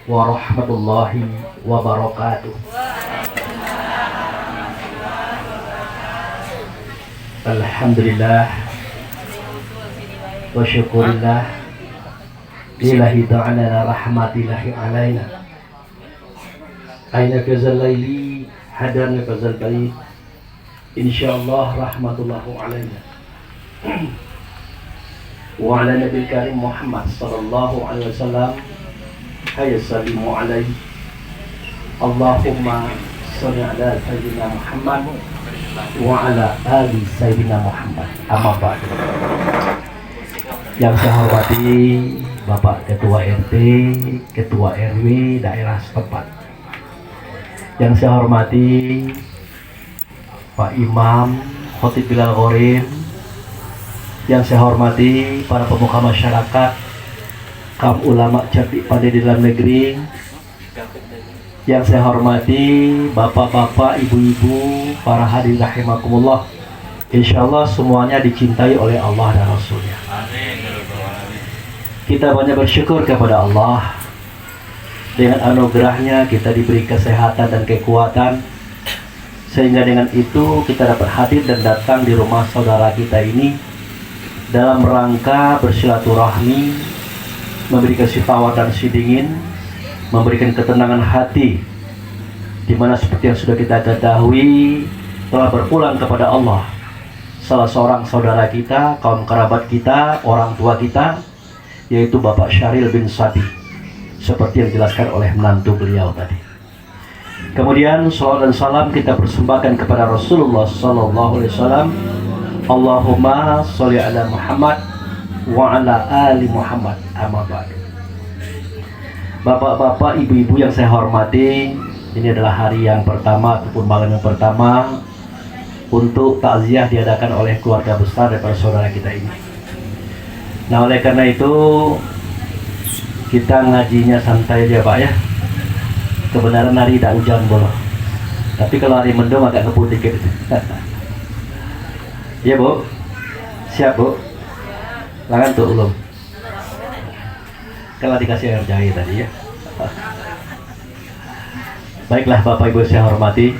warahmatullahi wabarakatuh. Alhamdulillah wa syukurillah lillahi ta'ala rahmatillahi alaina aina kazal laili hadana kazal bait insyaallah rahmatullahi alaina wa ala nabil karim Muhammad sallallahu alaihi wasallam. Hayya sallimu alaihi Allahumma sholli ala sayyidina Muhammad wa ala ali sayyidina Muhammad. Amma ba'du. Yang saya hormati Bapak Ketua RT, Ketua RW daerah setempat. Yang saya hormati Pak Imam Khotib Bilal Ghorim. Yang saya hormati para pemuka masyarakat, kaum ulama cerdik pandai di dalam negeri. Yang saya hormati bapak-bapak, ibu-ibu, para hadirin rahimakumullah. Insyaallah semuanya dicintai oleh Allah dan Rasulnya. Kita banyak bersyukur kepada Allah. Dengan anugerahnya kita diberi kesehatan dan kekuatan, sehingga dengan itu kita dapat hadir dan datang di rumah saudara kita ini dalam rangka bersilaturahmi, memberi kasih tawar dan sidingin, memberikan ketenangan hati, di mana seperti yang sudah kita ketahui telah berpulang kepada Allah salah seorang saudara kita, kaum kerabat kita, orang tua kita, yaitu Bapak Syahril bin Sabi, seperti yang dijelaskan oleh menantu beliau tadi. Kemudian salawat dan salam kita persembahkan kepada Rasulullah sallallahu alaihi wasallam. Allahumma sholli ala Muhammad wa ala ali Muhammad. Amma ba'du. Bapak-bapak, ibu-ibu yang saya hormati, ini adalah hari yang pertama ataupun malam yang pertama untuk takziah diadakan oleh keluarga besar daripada saudara kita ini. Nah, oleh karena itu kita ngajinya santai aja Pak ya. Kebenaran hari tidak hujan bolo, tapi kalau hari mendung agak ngebut dikit. Ya Bu, siap Bu? Langan tuh ulum. Kalau dikasih air jahe tadi ya. Baiklah Bapak Ibu saya hormati,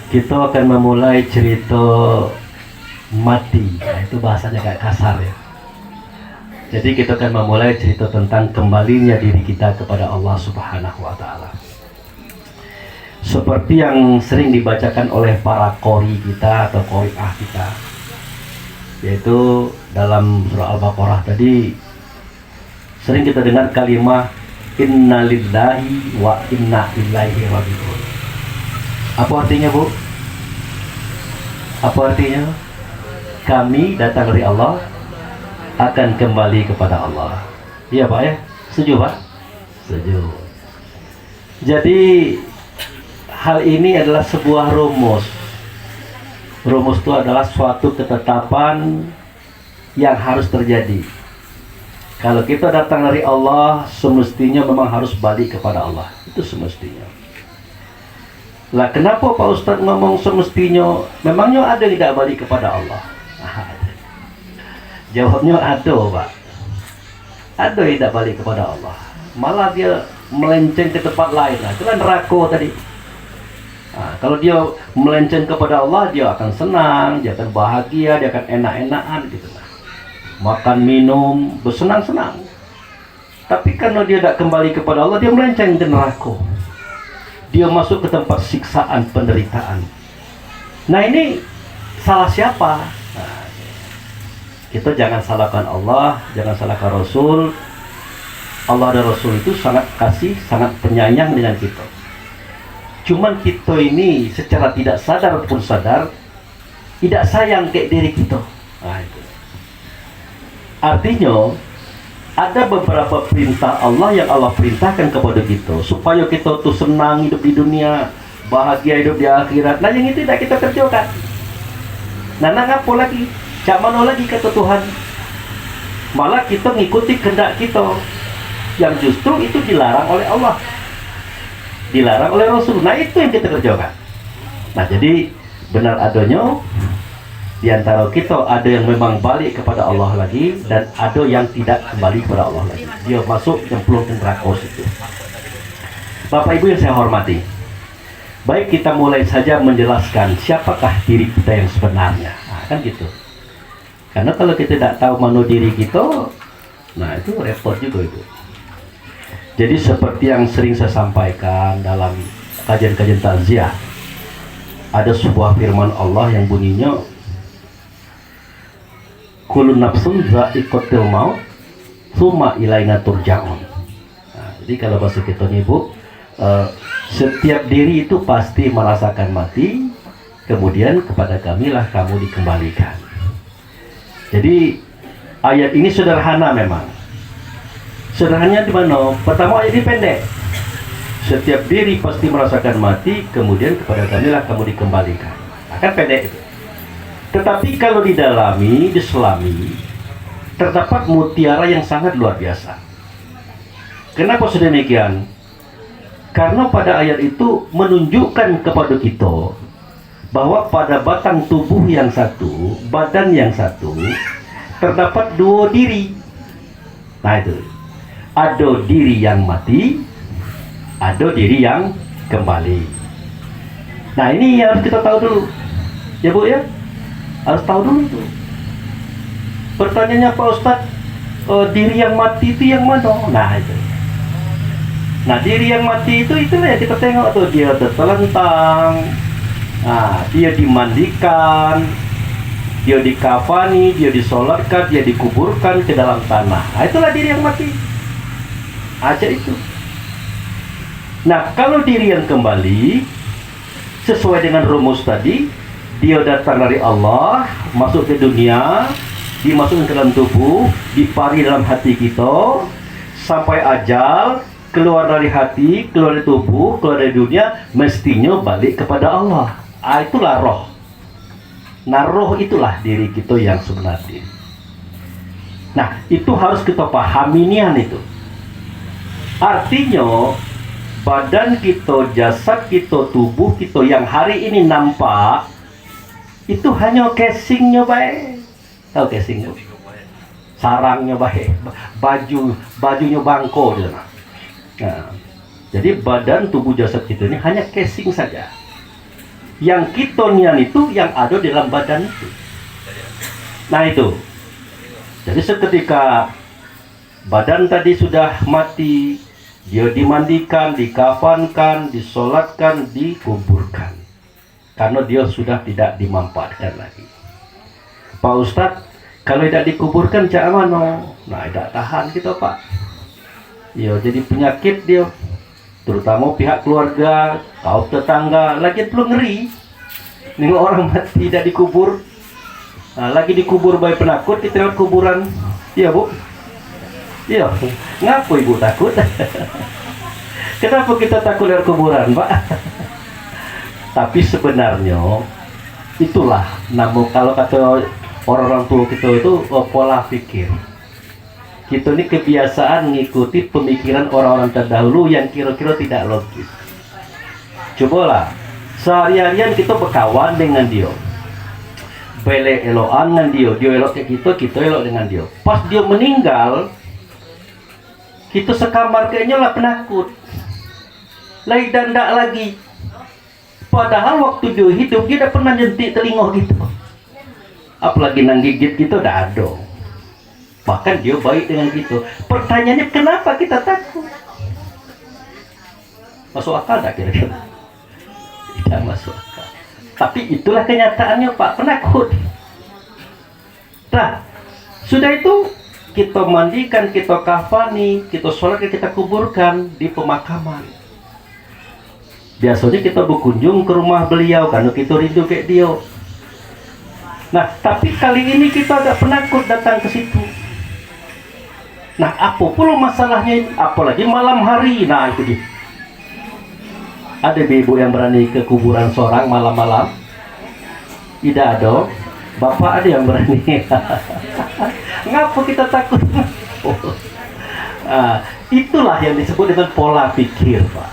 kita akan memulai cerita mati. Nah, itu bahasanya kayak kasar ya. Jadi kita akan memulai cerita tentang kembalinya diri kita kepada Allah Subhanahu wa Ta'ala. Seperti yang sering dibacakan oleh para qori kita atau qori'ah kita, yaitu dalam surah Al-Baqarah tadi sering kita dengar kalimat inna lillahi wa inna ilaihi raji'un. Apa artinya Bu? Apa artinya? Kami datang dari Allah, akan kembali kepada Allah. Iya Pak ya? Setuju Pak? Setuju. Jadi hal ini adalah sebuah rumus. Rumus itu adalah suatu ketetapan yang harus terjadi. Kalau kita datang dari Allah, semestinya memang harus balik kepada Allah. Itu semestinya. Lah kenapa Pak Ustadz ngomong semestinya? Memangnya ada yang tidak balik kepada Allah? Ada. Jawabnya ada Pak. Ada yang tidak balik kepada Allah. Malah dia melenceng ke tempat lain. Nah, itu kan neraka tadi. Nah, kalau dia melenceng kepada Allah, dia akan senang, dia akan bahagia, dia akan enak-enakan gitu lah. Makan, minum, bersenang-senang. Tapi karena dia tidak kembali kepada Allah, dia melenceng ke neraka. Dia masuk ke tempat siksaan, penderitaan. Nah, ini salah siapa? Nah, kita jangan salahkan Allah, jangan salahkan Rasul. Allah dan Rasul itu sangat kasih, sangat penyayang dengan kita. Cuman kita ini secara tidak sadar pun sadar tidak sayang kayak diri kita. Nah, itu. Artinya ada beberapa perintah Allah yang Allah perintahkan kepada kita supaya kita tuh senang hidup di dunia, bahagia hidup di akhirat. Nah, yang itu tidak kita kerjakan. Nah, apa lagi? Cak mana lagi kata Tuhan? Malah kita ngikuti kehendak kita yang justru itu dilarang oleh Allah, dilarang oleh Rasul. Nah, itu yang kita kerjakan. Nah, jadi benar adanya Di antara kita ada yang memang balik kepada Allah lagi, dan ada yang tidak kembali kepada Allah lagi. Dia masuk cemplung ke neraka situ. Bapak Ibu yang saya hormati, baik kita mulai saja menjelaskan siapakah diri kita yang sebenarnya. Nah, kan gitu. Karena kalau kita tidak tahu mana diri kita, nah itu repot juga itu. Jadi seperti yang sering saya sampaikan dalam kajian-kajian takziah, ada sebuah firman Allah yang bunyinya, kullu nafsun dha'iqatul maut tsumma ilaina turja'un. Nah, jadi kalau bahasa kita nih Bu, setiap diri itu pasti merasakan mati, kemudian kepada kamilah kamu dikembalikan. Jadi ayat ini sederhana memang. Sederhananya di mana? Pertama ayat ini pendek. Setiap diri pasti merasakan mati, kemudian kepada kamilah kamu dikembalikan. Akan pendek itu. Tetapi kalau didalami, diselami, terdapat mutiara yang sangat luar biasa. Kenapa sedemikian? Karena pada ayat itu menunjukkan kepada kita bahwa pada batang tubuh yang satu, badan yang satu, terdapat dua diri. Nah itu, ada diri yang mati, ada diri yang kembali. Nah ini yang harus kita tahu dulu, ya Bu ya. Harus tahu dulu tuh. Pertanyaannya Pak Ustadz, diri yang mati itu yang mana? Nah itu. Nah diri yang mati itu itulah yang kita tengok tuh, dia tertelentang, nah dia dimandikan, dia dikafani, dia disolatkan, dia dikuburkan ke dalam tanah. Nah itulah diri yang mati. Aja itu. Nah kalau diri yang kembali, sesuai dengan rumus tadi, dia datang dari Allah, masuk ke dunia, dimasukkan ke dalam tubuh, dipari dalam hati kita, sampai ajal, keluar dari hati, keluar dari tubuh, keluar dari dunia, mestinya balik kepada Allah. Itulah roh. Nah roh itulah diri kita yang sebenarnya. Nah itu harus kita pahami nian itu. Artinya badan kita, jasad kita, tubuh kita yang hari ini nampak, itu hanya casingnya baik. Tahu casingnya? Sarangnya baik, bajunya bangko dia. Nah, jadi badan, tubuh, jasad kita ini hanya casing saja. Yang kita nian itu yang ada di dalam badan itu. Nah itu. Jadi seketika badan tadi sudah mati, dia dimandikan, dikafankan, disolatkan, dikuburkan. Karena dia sudah tidak dimanfaatkan lagi. Pak Ustadz, kalau tidak dikuburkan cak mana? Nah, tidak tahan kita Pak. Ya, jadi penyakit dia. Terutama pihak keluarga, kaum tetangga, lagi perlu ngeri. Ini orang mati tidak dikubur. Nah, lagi dikubur bayi penakut, kita lewat kuburan. Iya Bu? Iya. Ngapa Ibu takut? Kenapa kita takut lewat kuburan Pak? Tapi sebenarnya itulah namun kalau kata orang-orang tua kita itu pola pikir. Kita ini kebiasaan mengikuti pemikiran orang-orang terdahulu yang kira-kira tidak logis. Cobalah sehari-harian kita berkawan dengan dia, bele eloan dengan dia, dia elok ke kita elok dengan dia. Pas dia meninggal, kita sekamar kayaknya lah penakut, lagi dandak lagi. Padahal waktu dia hidup, dia tidak pernah nyentik telinga gitu. Apalagi nang gigit gitu, tidak ada. Bahkan dia baik dengan gitu. Pertanyaannya, kenapa kita takut? Masuk akal tak kira-kira? Tidak masuk akal. Tapi itulah kenyataannya Pak, penakut. Nah, sudah itu kita mandikan, kita kafani, kita sholat, kita kuburkan di pemakaman. Biasanya kita berkunjung ke rumah beliau karena kita rindu kayak dia. Nah, tapi kali ini kita agak penakut datang ke situ. Nah, apa pula masalahnya? Apalagi malam hari. Nah, itu dia. Ada ibu yang berani ke kuburan seorang malam-malam? Tidak ada. Bapak ada yang berani. Ngapa kita takut? Itulah yang disebut dengan pola pikir Pak.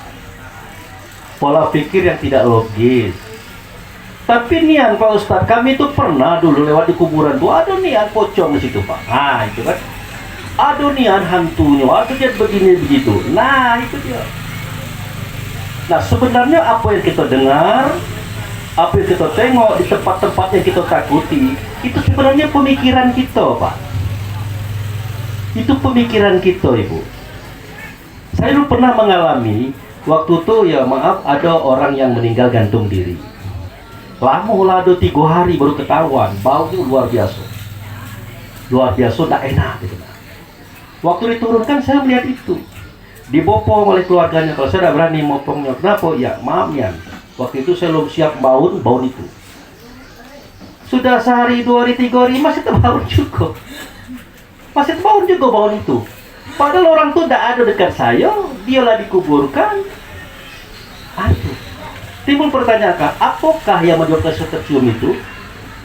Pola pikir yang tidak logis. Tapi nian Pak Ustadz, kami itu pernah dulu lewat di kuburan tuh, ada nian pocong di situ Pak. Nah itu kan, ada nian hantunya, ada dia begini begitu. Nah itu dia. Nah sebenarnya apa yang kita dengar, apa yang kita tengok di tempat-tempat yang kita takuti, itu sebenarnya pemikiran kita Pak. Itu pemikiran kita Ibu. Saya dulu pernah mengalami, waktu itu ya maaf, ada orang yang meninggal gantung diri. Lama lah, ada 3 hari baru ketahuan, baunya luar biasa. Luar biasa, tidak enak gitu. Waktu diturunkan saya melihat itu. Dibopong oleh keluarganya, kalau saya tidak berani motongnya. Kenapa? Ya maaf ya, waktu itu saya belum siap baun itu. Sudah sehari, 2 hari, 3 hari, masih terbaun juga. Masih terbaun juga baun itu. Padahal orang itu tidak ada dekat saya, dialah dikuburkan. Aduh. Timbul pertanyaan, apakah yang menyebabkan saya tercium itu?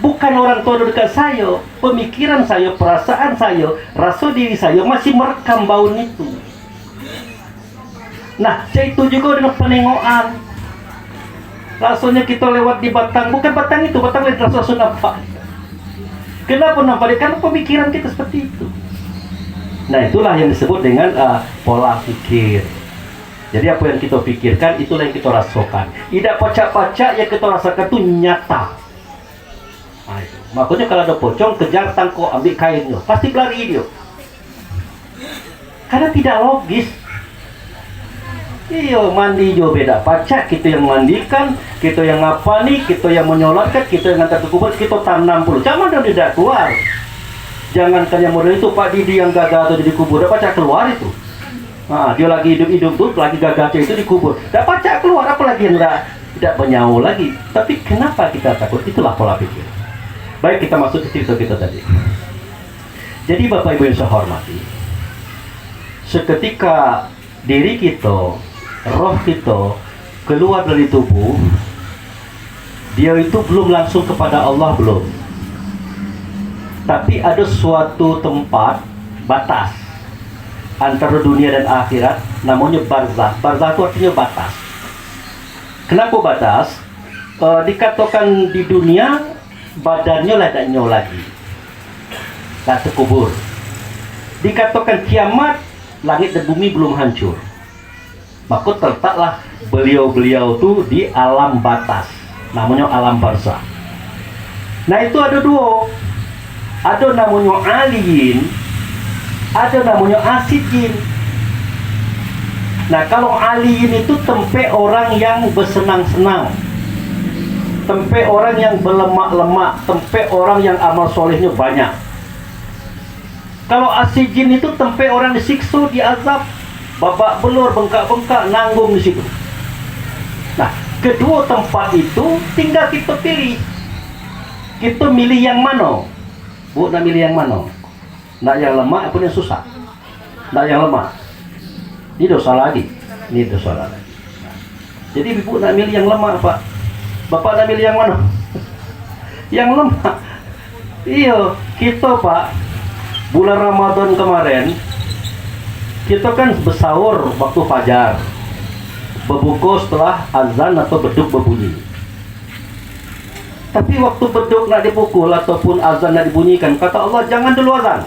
Bukan orang tua dekat saya, pemikiran saya, perasaan saya, rasa diri saya masih merekam bau itu. Nah, itu juga dengan penengokan. Rasanya kita lewat di batang, bukan batang itu, batang lain langsung nampak. Kenapa nampak? Karena pemikiran kita seperti itu. Nah, itulah yang disebut dengan pola pikir. Jadi apa yang kita pikirkan, itulah yang kita rasakan. Tidak pacak-pacak yang kita rasakan itu nyata. Nah, itu. Makanya kalau ada pocong, kejar tangkap, ambil kainnya, pasti lari dia. Karena tidak logis. Iya, mandi juga beda pacak. Kita yang mandikan, kita yang ngapani, kita yang menyolatkan, kita yang ngantar ke kubur, kita tanam puluh. Jangan dia tidak keluar. Jangankan yang model itu, Pak Didi yang gagal atau di kubur, pacak keluar itu. Nah, dia lagi hidup-hidup tuh, lagi gagal itu dikubur. Tak pacak keluar, apalagi yang tidak bernyawa lagi. Tapi kenapa kita takut? Itulah pola pikir. Baik, kita masuk ke cerita kita tadi. Jadi Bapak Ibu yang saya hormati, seketika diri kita, roh kita keluar dari tubuh, dia itu belum langsung kepada Allah, belum. Tapi ada suatu tempat batas antara dunia dan akhirat, namanya barzah. Barzah itu artinya batas. Kenapa batas? Dikatakan di dunia badannya lah tak nyawa lagi, tak terkubur. Dikatakan kiamat, langit dan bumi belum hancur. Maka terletaklah beliau-beliau itu di alam batas, namanya alam barzah. Nah itu ada 2, ada namanya aliyin, ada namanya asidin. Nah kalau aliyin itu tempe orang yang bersenang-senang, tempe orang yang berlemak-lemak, tempe orang yang amal solehnya banyak. Kalau asidin itu tempe orang disiksa, diazab, babak belur, bengkak-bengkak, nanggung di situ. Nah kedua tempat itu tinggal kita pilih. Kita milih yang mana? Bu, nak milih yang mana? Nak yang lemah apa yang susah? Nak yang lemah. Ini dosa lagi. Ini dosa lagi. Jadi ibu nak milih yang lemah, Pak. Bapak nak milih yang mana? Yang lemah. Iya, kita Pak, bulan Ramadan kemarin, kita kan bersahur waktu fajar, berbuka setelah azan atau beduk berbunyi. Tapi waktu beduk nak dipukul ataupun azan nak dibunyikan, kata Allah jangan dulu azan,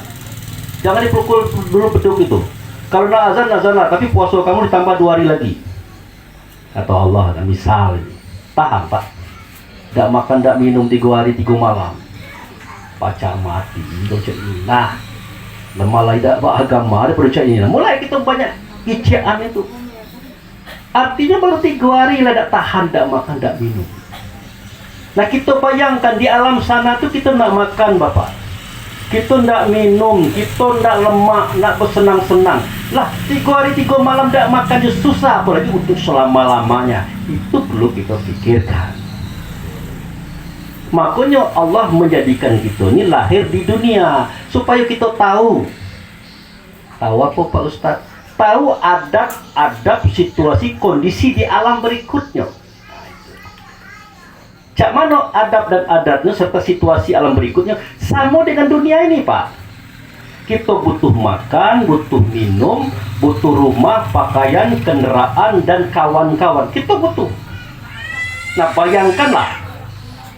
jangan dipukul dulu beduk itu. Kalau nak azan, azanlah, tapi puasa kamu ditambah 2 hari lagi. Kata Allah, nah, misal ini, paham Pak? Tak makan, tak minum 3 hari 3 malam, baca mati, baca ini. Nah, lemah lah tidak beragama, ada baca ini. Nah, mulai kita banyak ician itu. Artinya baru 3 hari lah tak tahan, tak makan, tak minum. Nah kita bayangkan di alam sana tuh kita nak makan Bapak, kita nak minum, kita nak lemak, nak bersenang-senang. Lah 3 hari 3 malam tak makan je susah, apalagi untuk selama-lamanya. Itu perlu kita pikirkan. Makanya Allah menjadikan kita ini lahir di dunia supaya kita tahu apa Pak Ustadz? Tahu adab situasi kondisi di alam berikutnya. Cak mana adab dan adatnya serta situasi alam berikutnya sama dengan dunia ini Pak. Kita butuh makan, butuh minum, butuh rumah, pakaian, kendaraan dan kawan-kawan. Kita butuh. Nah bayangkanlah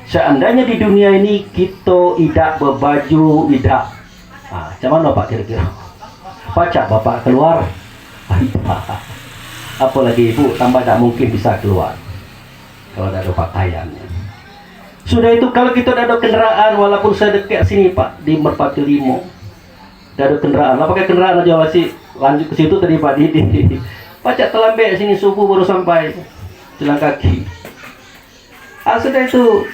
Seandainya di dunia ini kita tidak berbaju, tidak, macam mana Pak kira-kira? Pacak Bapak keluar, apalagi Ibu tambah tak mungkin bisa keluar kalau tidak ada pakaiannya. Sudah itu kalau kita tidak ada kendaraan, walaupun saya dekat sini Pak di Merpati Limo, tidak ada kendaraan, lah pakai kendaraan aja masih lanjut ke situ tadi Pak Didi. Pacak terlambat sini subuh baru sampai jalan kaki. Sudah itu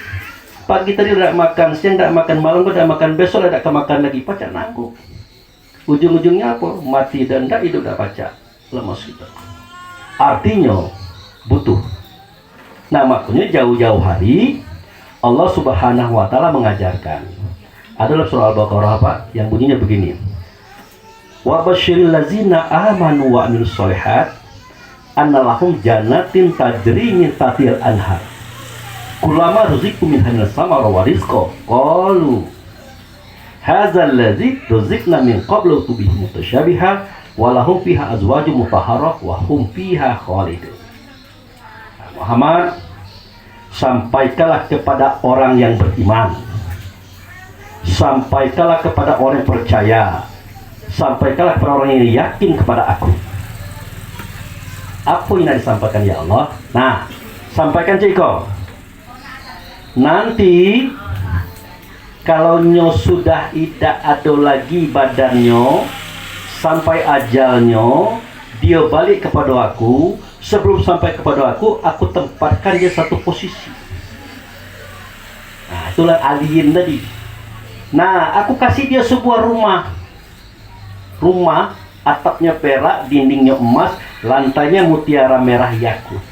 pagi tadi tidak makan, siang tidak makan, malam tidak makan, besok tidak makan lagi, pacak nanggung. Ujung-ujungnya apa? Mati dan tidak hidup, tidak pacak, lemas kita. Artinya butuh. Nah makanya jauh-jauh hari Allah Subhanahu wa Ta'ala mengajarkan. Adalah surah Al-Baqarah Pak yang bunyinya begini. Wa basyiril ladzina amanu wa amilus sholihat annalahum jannatin tajri min tahtil anhar. Kullama ruziqu min hanas samara wa rizqa qalu hadzal ladzi ruziqna min qablu tubihi mutasyabiha wa lahum fiha azwajun mutahharah wa hum fiha khalidun. Muhammad, sampaikanlah kepada orang yang beriman, sampaikanlah kepada orang yang percaya, sampaikanlah kepada orang yang yakin kepada aku. Apa yang disampaikan ya Allah? Nah, sampaikan Ciko. Nanti kalau nyo sudah tidak ada lagi badannya, sampai ajalnya, dia balik kepada aku. Sebelum sampai kepada aku tempatkan dia satu posisi. Nah, itulah alien tadi. Nah, aku kasih dia sebuah rumah. Rumah, atapnya perak, dindingnya emas, lantainya mutiara merah yakut.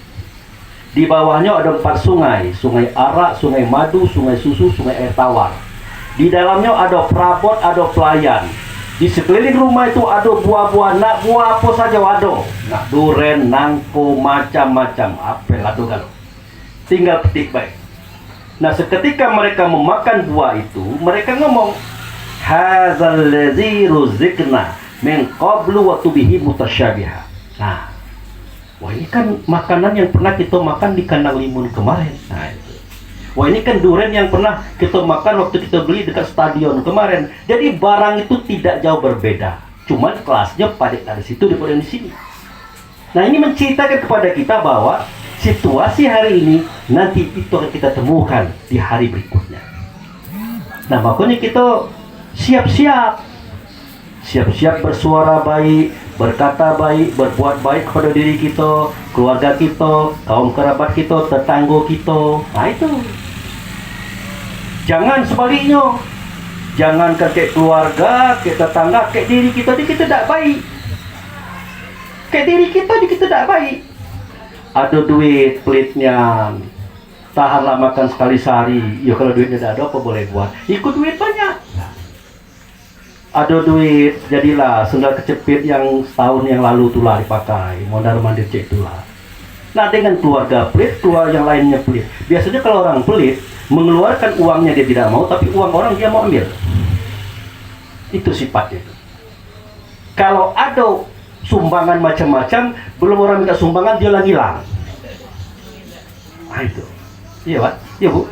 Di bawahnya ada 4 sungai. Sungai arak, sungai madu, sungai susu, sungai air tawar. Di dalamnya ada perabot, ada pelayan. Di sekeliling rumah itu ada buah-buah, nak buah apa saja ada. Nak duren, nangko, macam-macam. Apel ada kalau. Tinggal petik baik. Nah, seketika mereka memakan buah itu, mereka ngomong, hadzal ladzi ruziqna min qablu wa tubihi mutasyabiha. Nah, wah ini kan makanan yang pernah kita makan di kandang limun kemarin. Nah, itu. Wah ini kan durian yang pernah kita makan waktu kita beli dekat stadion kemarin. Jadi barang itu tidak jauh berbeda. Cuman kelasnya pada dari situ daripada di sini. Nah ini menceritakan kepada kita bahwa situasi hari ini nanti itu akan kita temukan di hari berikutnya. Nah makanya kita siap-siap. Siap-siap bersuara baik, berkata baik, berbuat baik kepada diri kita, keluarga kita, kaum kerabat kita, tetangga kita. Nah itu. Jangan sebaliknya. Jangan ke keluarga, ke tetangga, ke diri kita tidak baik. Ke diri kita tidak baik. Ada duit pelitnya, tahanlah makan sekali sehari. Ya kalau duitnya tidak ada apa boleh buat? Ikut duit banyak. Ada duit, jadilah sendal kecepit yang setahun yang lalu itulah dipakai. Mondar mandir cek itulah. Nah dengan keluarga pelit, keluarga yang lainnya pelit. Biasanya kalau orang pelit, mengeluarkan uangnya dia tidak mau, tapi uang orang dia mau ambil. Itu sifatnya. Kalau ada sumbangan macam-macam, belum orang minta sumbangan dia lagi hilang. Nah itu. Iya Pak, iya Bu.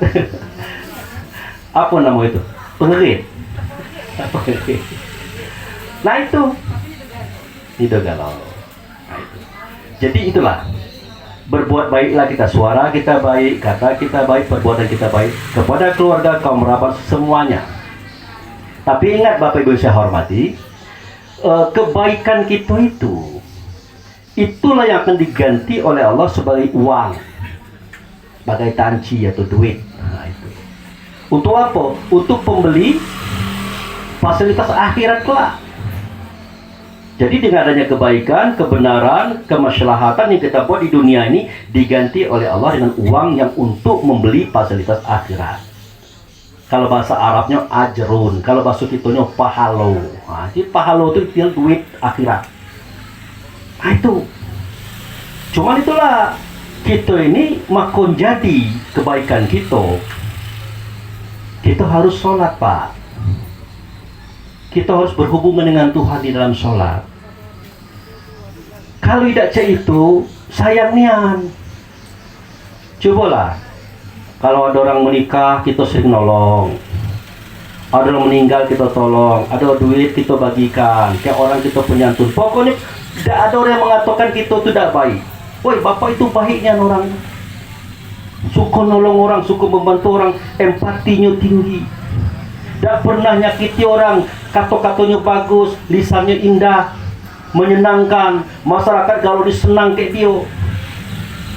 Apa nama itu? Pengerit. Nah itu. Itu galau. Nah itu. Jadi itulah. Berbuat baiklah kita, suara kita baik, kata kita baik, perbuatan kita baik kepada keluarga, kaum kerabat, semuanya. Tapi ingat Bapak Ibu saya hormati, kebaikan kita itulah yang akan diganti oleh Allah sebagai uang, sebagai tanci atau duit. Nah, itu. Untuk apa? Untuk pembeli fasilitas akhirat kelak. Jadi dengan adanya kebaikan, kebenaran, kemaslahatan yang kita buat di dunia ini diganti oleh Allah dengan uang yang untuk membeli fasilitas akhirat. Kalau bahasa Arabnya ajrun, kalau bahasa kitanya pahalo. Nah, jadi pahalo itu artinya duit akhirat. Nah itu. Cuman itulah kita ini makon jadi kebaikan kita. Kita harus sholat Pak. Kita harus berhubungan dengan Tuhan di dalam sholat. Kalau tidak cek itu, sayang nian. Cobalah, Kalau ada orang menikah, kita sering nolong. Ada orang meninggal, kita tolong. Ada duit, kita bagikan. Kayak orang kita penyantun. Pokoknya tidak ada orang yang mengatakan kita itu tidak baik. Woi, bapak itu baiknya orang. Suka nolong orang, suka membantu orang, empatinya tinggi. Tidak pernah nyakiti orang, kata-katanya bagus, lisannya indah, menyenangkan. Masyarakat kalau disenang kayak dia.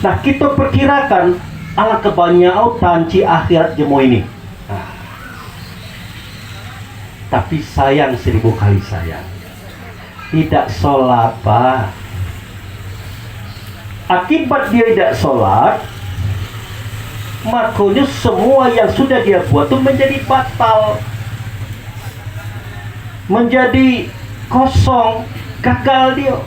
Nah, kita perkirakan ala kebanyakan tanci akhirat jemo ini. Nah, tapi sayang 1000 kali sayang. Tidak sholat, Pak. Akibat dia tidak sholat, makanya semua yang sudah dia buat itu menjadi batal, menjadi kosong, gagal dia.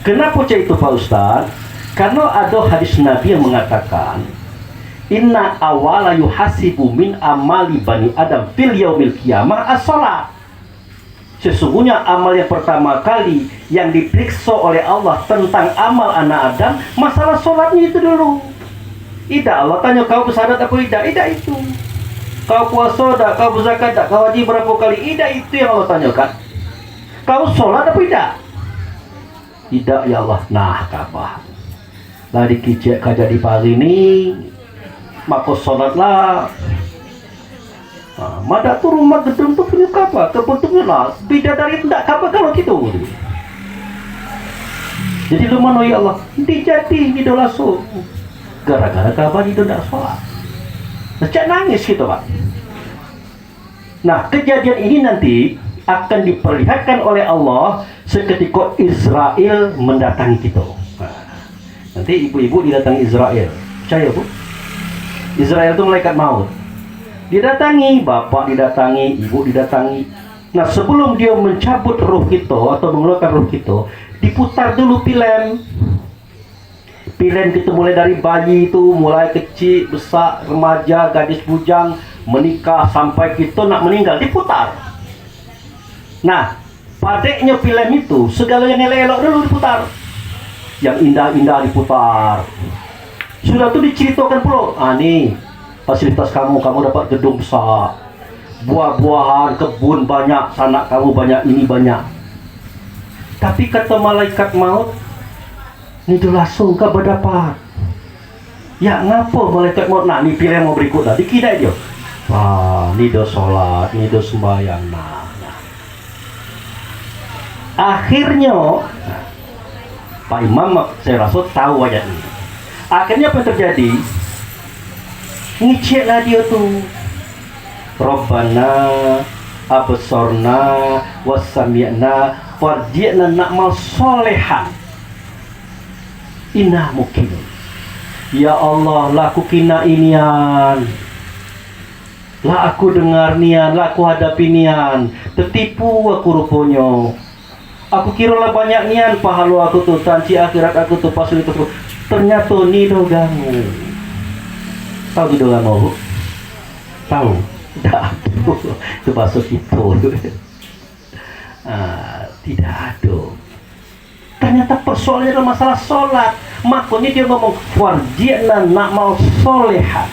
Kenapa itu Pak Ustaz? Karena ada hadis Nabi yang mengatakan, inna awala yuhasibu min amali bani adam fil yaumil qiyamah as-salat. Sesungguhnya amal yang pertama kali yang diperiksa oleh Allah tentang amal anak Adam, masalah sholatnya itu dulu. Tidak, Allah tanya kau bersahadat apa tidak? Tidak itu. Kau puasa tak? Kau berzakat tak? Kau haji berapa kali? Tidak itu yang Allah tanyakan. Kau sholat apa tidak? Tidak ya Allah. Nah, kabar. Lah dikijak kaja di pagi ini, maka sholatlah. Nah, madak tu rumah gedung tu punya kabar, kebentuknya lah bidadari tidak kabar kalau gitu. Jadi lu mana ya Allah? Dijati di dolaso. Gara-gara kabar itu tidak sholat. Macam nangis gitu Pak. Nah, kejadian ini nanti akan diperlihatkan oleh Allah seketika Israel mendatangi kita. Nah, nanti ibu-ibu didatangi Israel. Percaya Bu? Israel itu malaikat maut. Didatangi, bapak didatangi, ibu didatangi. Nah, sebelum dia mencabut roh kita atau mengeluarkan roh kita, diputar dulu film. Film kita mulai dari bayi itu, mulai kecil, besar, remaja, gadis bujang, menikah, sampai kita nak meninggal, diputar. Nah, padeknya film itu, segala yang elok-elok dulu diputar. Yang indah-indah diputar. Sudah itu diceritakan pula, nih, fasilitas kamu dapat gedung besar, buah-buahan, kebun banyak, sanak kamu banyak, ini banyak. Tapi kata malaikat maut, ini tu langsung kau berdapat. Ya ngapa malaikat maut? Nah, ni pilih yang mau berikut dah. Dikidai dia. Wah, ni dah solat, ni dah sembahyang. Nah. Akhirnya, Pak Imam saya rasa tahu ayat ini. Akhirnya apa yang terjadi? Ngiceklah dia tuh, Rabbana absorna wasami'na farji'na na'mal solehan inna mungkin. Ya Allah, lah aku kina inian, lah aku dengar nian, lah aku hadapi nian, tertipu aku rupanya. Aku kira lah banyak nian pahala aku tuh, tanci akhirat aku tuh, fasilitas aku. Ternyata ni dogamu. Tahu gitu kan mau? Tahu? Tidak. Itu bahasa kita. Tidak ada. Ternyata persoalannya adalah masalah sholat. Makanya dia ngomong warji'na na'mal solehan.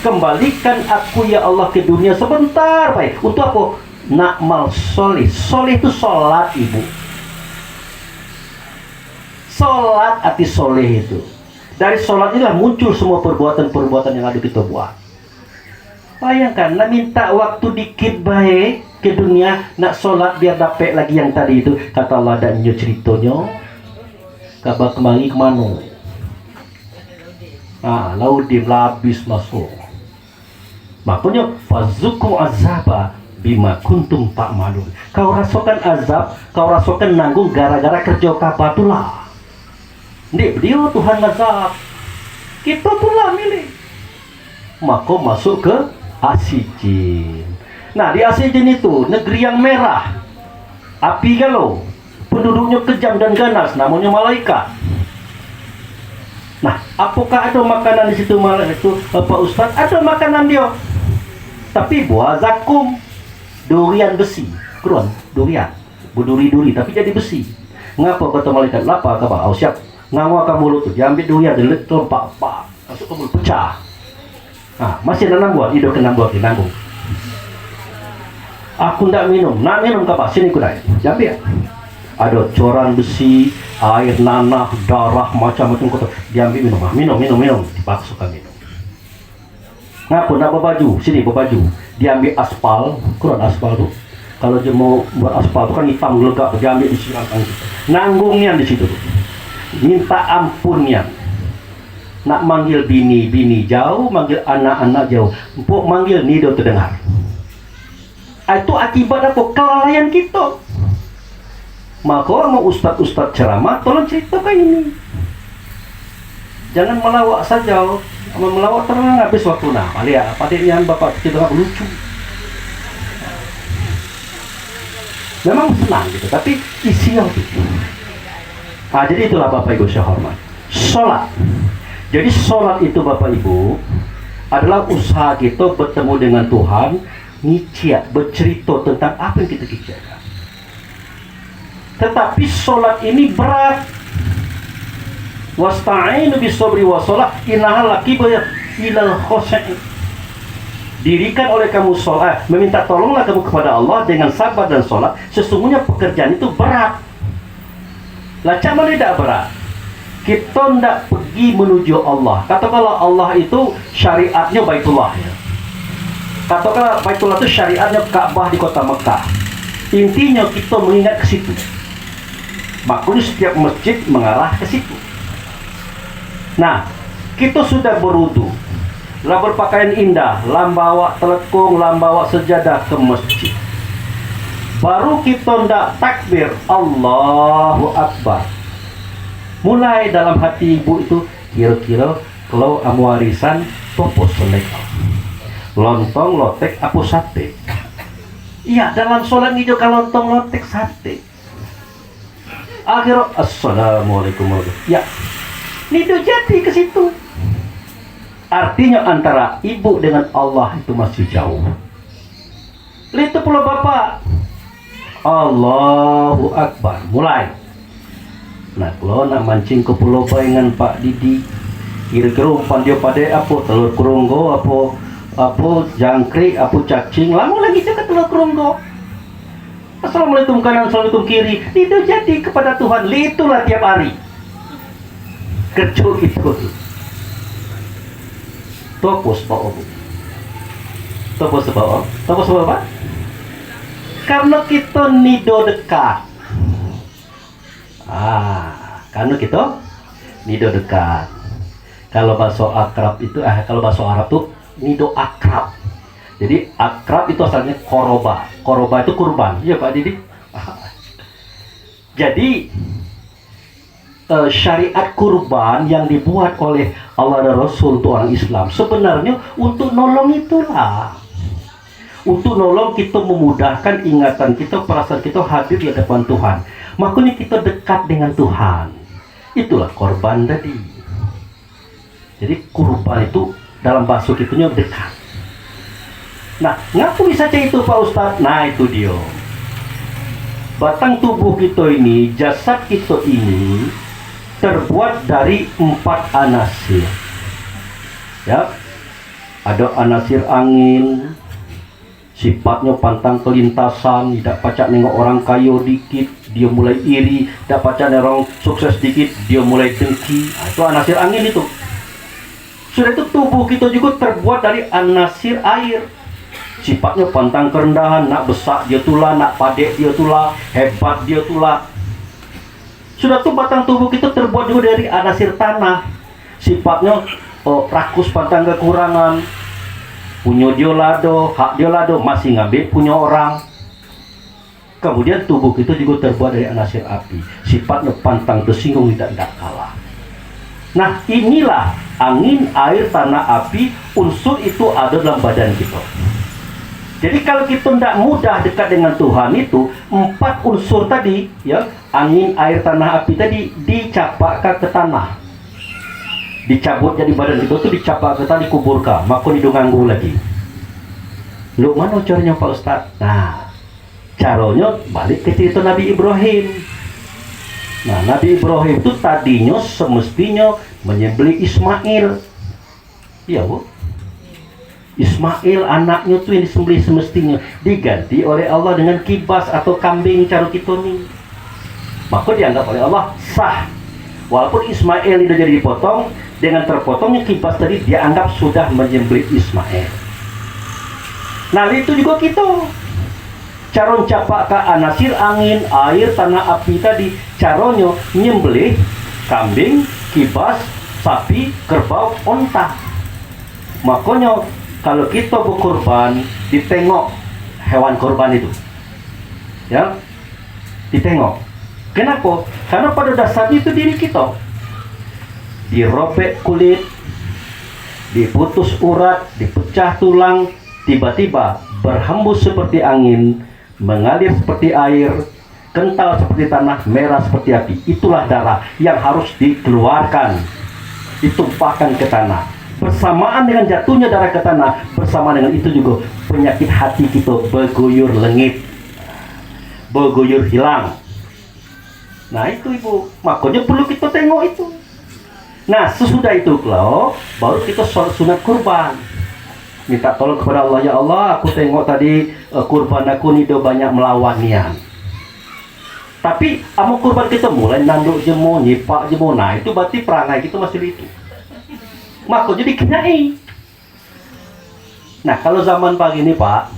Kembalikan aku ya Allah ke dunia sebentar, baik. Untuk apa? Na'mal soleh. Soleh itu sholat, ibu. Sholat arti soleh itu. Dari sholat inilah muncul semua perbuatan-perbuatan yang ada kita buat. Bayangkan, nak minta waktu dikit baik ke dunia, nak sholat biar dapat lagi yang tadi itu. Kata Allah dan nyo ceritanya, kabar kemari kemana? Laudim labis masuk. Makanya fazuku azaba bima kuntum ta'malun. Kau rasakan azab, kau rasakan nanggung gara-gara kerja kabar itulah. Nih, dia Tuhan azab. Kita tulah milih. Maka masuk ke Asijin. Nah, di Asijin itu negeri yang merah, api galau, penduduknya kejam dan ganas, namanya malaikat. Nah, apakah ada makanan di situ malaikat itu, Pak Ustaz? Ada makanan dia, tapi buah zakum, durian besi, keruan, durian, berduri-duri, tapi jadi besi. Ngapa kata malaikat? Lapa kabar? Oh siap. Ngawa kamu mulut tu, dia ambil durian, dia letak pak. masuk ke mulut pecah. Nah, masih 6 buah, hidup ke 6 buah nanggung. Aku ndak minum, nak minum ke apa? Sini kudai, jambi ya. Ada coran besi, air nanah, darah, macam-macam kotor. Diambil minum, dipaksakan minum. Ngaku nak berbaju, sini berbaju. Diambil aspal, kurang aspal tu. Kalau dia mau buat aspal tu kan hitam gelegak, diambil disiramkan kita. Nanggungnya di situ. Minta ampunnya. Nak manggil bini jauh, manggil anak-anak jauh. Empuk manggil nido terdengar. Itu akibat apa? Kelalaian kita. Maka orang mau ustaz-ustaz ceramah, tolong ceritakan ini. Jangan melawak saja. Melawak terang habis waktu. Nah, padahal bapak cerita lucu. Memang senang gitu, tapi isinya itu. Nah, jadi itulah Bapak Ibu saya hormat. Sholat. Jadi sholat itu Bapak Ibu adalah usaha kita bertemu dengan Tuhan, ngiciat, bercerita tentang apa yang kita kerjakan. Tetapi sholat ini berat. Wasta'inu bis-sabri was-shalah innaha laqibah ilal khosai. Dirikan oleh kamu sholat, meminta tolonglah kamu kepada Allah dengan sabar dan sholat. Sesungguhnya pekerjaan itu berat. Lah macam mana tidak berat? Kita tidak pergi menuju Allah. Katakanlah Allah itu syariatnya Baitullah ya. Katakanlah Baitullah itu syariatnya Ka'bah di kota Mekah. Intinya kita mengingat ke situ. Makanya setiap masjid mengarah ke situ. Nah, kita sudah berwudu, lah berpakaian indah, lambawa telekung, lambawa sejadah ke masjid. Baru kita ndak takbir Allahu Akbar. Mulai dalam hati ibu itu kira-kira kalau amu warisan topo selek, lontong lotek apu sate. Iya, dalam sholat hijau kalau lontong lotek sate. Akhirnya assalamualaikum warahmatullahi. Ya, nido jadi ke situ. Artinya antara ibu dengan Allah itu masih jauh. Itu pula bapak. Allahu Akbar. Mulai. Nah, kalau nak mancing ke pulau bayangan Pak Didi, kira-kira umpan dia pada apa telur keronggo, apa jangkrik, apa cacing, lama lagi cakap telur keronggo. Assalamualaikum kanan, assalamualaikum kiri. Itu jadi kepada Tuhan. Itulah tiap hari. Kerja itu. Topos Pak Obu. Topos Pak. Topos apa? Karena kita nido dekat. Karena kita nido dekat. Kalau bahasa akrab itu, kalau bahasa Arab tuh nido akrab. Jadi akrab itu asalnya koroba. Koroba itu kurban. Iya Pak Didi. Jadi syariat kurban yang dibuat oleh Allah dan Rasul untuk orang Islam sebenarnya untuk nolong itulah. Untuk nolong kita memudahkan ingatan kita, perasaan kita hadir di hadapan Tuhan. Makanya kita dekat dengan Tuhan. Itulah korban tadi. Jadi kurban itu dalam bahasa kitanya dekat. Nah, ngapain saja itu Pak Ustadz? Nah, itu dia. Batang tubuh kita ini, jasad kita ini terbuat dari 4 anasir. Ya. Ada anasir angin, sifatnya pantang kelintasan, tidak pacak nengok orang kaya dikit, dia mulai iri, tidak pacak nengok orang sukses dikit, dia mulai dengki. Nah, itu anasir angin itu. Sudah itu tubuh kita juga terbuat dari anasir air. Sifatnya pantang kerendahan, nak besak dia tulah, nak padek dia tulah, hebat dia tulah. Sudah tuh batang tubuh kita terbuat juga dari anasir tanah. Sifatnya rakus, pantang kekurangan, punya dia lado, hak dia lado, masih ngambil punya orang. Kemudian tubuh kita juga terbuat dari anasir api. Sifatnya pantang tersinggung, tidak kalah. Nah, inilah angin, air, tanah, api. Unsur itu ada dalam badan kita. Jadi kalau kita tidak mudah dekat dengan Tuhan itu, 4 unsur tadi, ya, angin, air, tanah, api tadi dicapakkan ke tanah. Dicabut jadi badan kita itu, dicapak ke tanah, dikuburkan. Maka hidung ganggu lagi. Lu mana caranya Pak Ustadz? Nah, caranya balik ke cerita Nabi Ibrahim. Nah, Nabi Ibrahim itu tadinya semestinya menyembelih Ismail. Iya bu. Ismail anaknya tuh yang disembelih semestinya diganti oleh Allah dengan kibas atau kambing cara kita nih. Maka dianggap oleh Allah sah. Walaupun Ismail itu jadi dipotong, dengan terpotongnya kibas tadi dianggap sudah menyembelih Ismail. Nah itu juga kita. Caron capak ke anasir angin, air, tanah, api tadi. Caronyo nyembelih kambing, kibas, sapi, kerbau, onta. Makanya kalau kita berkorban, ditengok hewan korban itu, ya, ditengok. Kenapa? Karena pada dasarnya itu diri kita. Dirobek kulit, diputus urat, dipecah tulang, tiba-tiba berhembus seperti angin, mengalir seperti air, kental seperti tanah, merah seperti api. Itulah darah yang harus dikeluarkan, ditumpahkan ke tanah. Bersamaan dengan jatuhnya darah ke tanah, bersama dengan itu juga penyakit hati kita berguyur lengit, berguyur hilang. Nah itu ibu, makanya perlu kita tengok itu. Nah sesudah itu kalau baru kita sholat sunat kurban, minta tolong kepada Allah, ya Allah aku tengok tadi kurban aku nih udah banyak melawan nian. Tapi amu kurban kita mulai nanduk jemo, nyipak jemo, nah itu berarti perangai kita masih itu. Maka jadi kenai. Nah kalau zaman pagi ini Pak,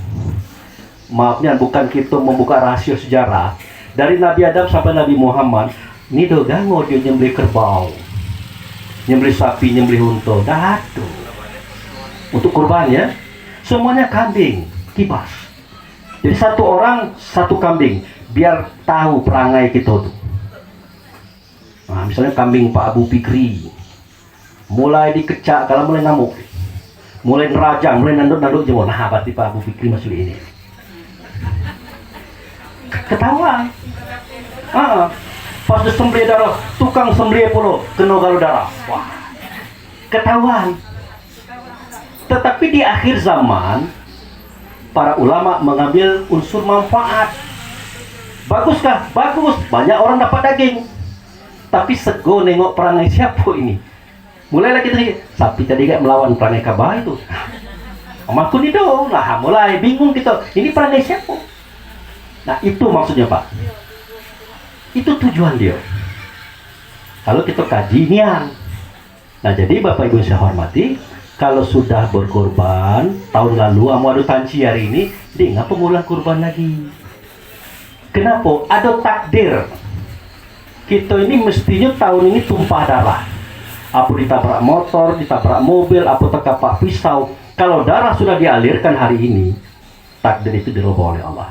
maafnya bukan kita membuka rahasia sejarah, dari Nabi Adam sampai Nabi Muhammad ini dogango dia nyembelih kerbau, nyembelih sapi, nyembelih unta, datu untuk kurban ya, semuanya kambing, kibas. Jadi satu orang satu kambing, biar tahu perangai kita tuh. Nah misalnya kambing Pak Abu Fikri, mulai dikecak, kalau mulai ngamuk, mulai nerajang, mulai nanduk-nanduk jemur, nah berarti Pak Abu Fikri masuk ini. Ketahuan. Pas disembelih darah, tukang sembelih pula kena galau darah. Wah, ketahuan. Tetapi di akhir zaman, para ulama mengambil unsur manfaat. Baguskah? Bagus. Banyak orang dapat daging. Tapi sego nengok perangai siapa ini. Mulai lagi tadi, sapi tadi gak melawan perangai Ka'bah itu. Omaku nih dong, lah mulai bingung kita. Ini perangai siapa? Nah itu maksudnya Pak. Itu tujuan dia. Kalau kita kaji nian. Nah jadi Bapak Ibu saya hormati, kalau sudah berkorban tahun lalu, amu adu tanci hari ini, dia ngapa mulai kurban lagi? Kenapa? Ada takdir. Kita ini mestinya tahun ini tumpah darah. Apa ditabrak motor, ditabrak mobil, apa terkapak pisau. Kalau darah sudah dialirkan hari ini, takdir itu dirubah oleh Allah.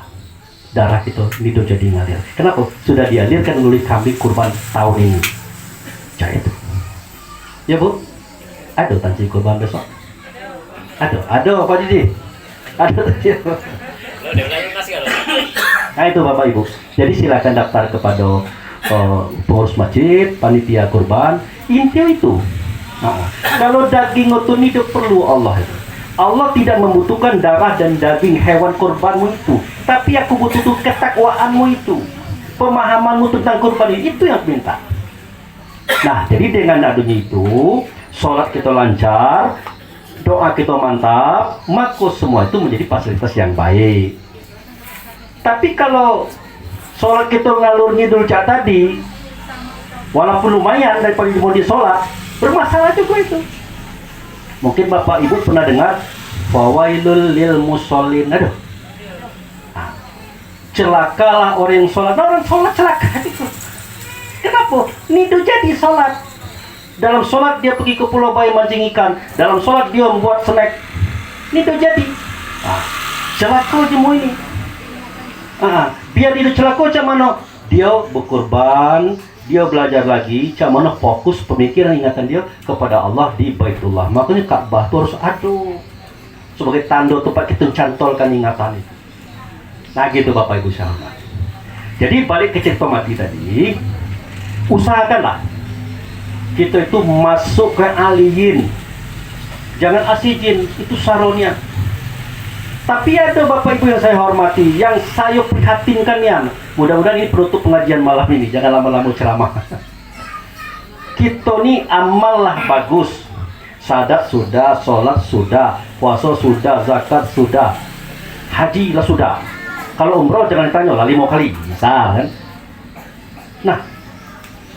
Darah kita ini sudah jadi ngalir. Kenapa? Sudah dialirkan oleh kambing kurban tahun ini. Cah itu. Ya Bu? Ada tanci kurban besok? Ada Pak Didi? Ada. Nah itu Bapak Ibu. Jadi silakan daftar kepada pengurus masjid, panitia kurban. Intinya itu. Nah, kalau daging itu tidak perlu Allah itu. Allah tidak membutuhkan darah dan daging hewan kurbanmu itu, tapi aku butuh ketakwaanmu itu, pemahamanmu tentang kurban itu yang minta. Nah, jadi dengan adanya itu, sholat kita lancar, doa kita mantap, maka semua itu menjadi fasilitas yang baik. Tapi kalau sholat kita ngalur ngidul cak tadi, walaupun lumayan daripada mau di sholat, bermasalah juga itu. Mungkin Bapak Ibu pernah dengar fawailul lil musallin. Aduh. Nah, celakalah orang yang sholat. Nah, orang sholat celaka itu. Kenapa? Nidu jadi sholat. Dalam sholat dia pergi ke Pulau Bayi mancing ikan. Dalam sholat dia membuat snack. Nidu jadi. Nah, celaka jemu ini. Biar dia celaka macam mana? Dia berkorban, dia belajar lagi, macam mana fokus pemikiran ingatan dia kepada Allah di Baitullah. Makanya Ka'bah itu harus ada sebagai tanda tempat kita cantolkan ingatan itu. Nah gitu Bapak Ibu sahabat. Jadi balik ke cerita mati tadi, usahakanlah kita itu masuk ke aliyin, jangan asijin, itu saronya. Tapi ada Bapak Ibu yang saya hormati, yang saya prihatinkan ya. Mudah-mudahan ini penutup pengajian malam ini, jangan lama-lama ceramah. Kita nih amal lah bagus, Sadat sudah, sholat sudah, puasa sudah, zakat sudah, haji lah sudah. Kalau umroh jangan ditanya lah 5 kali, misal kan. Nah,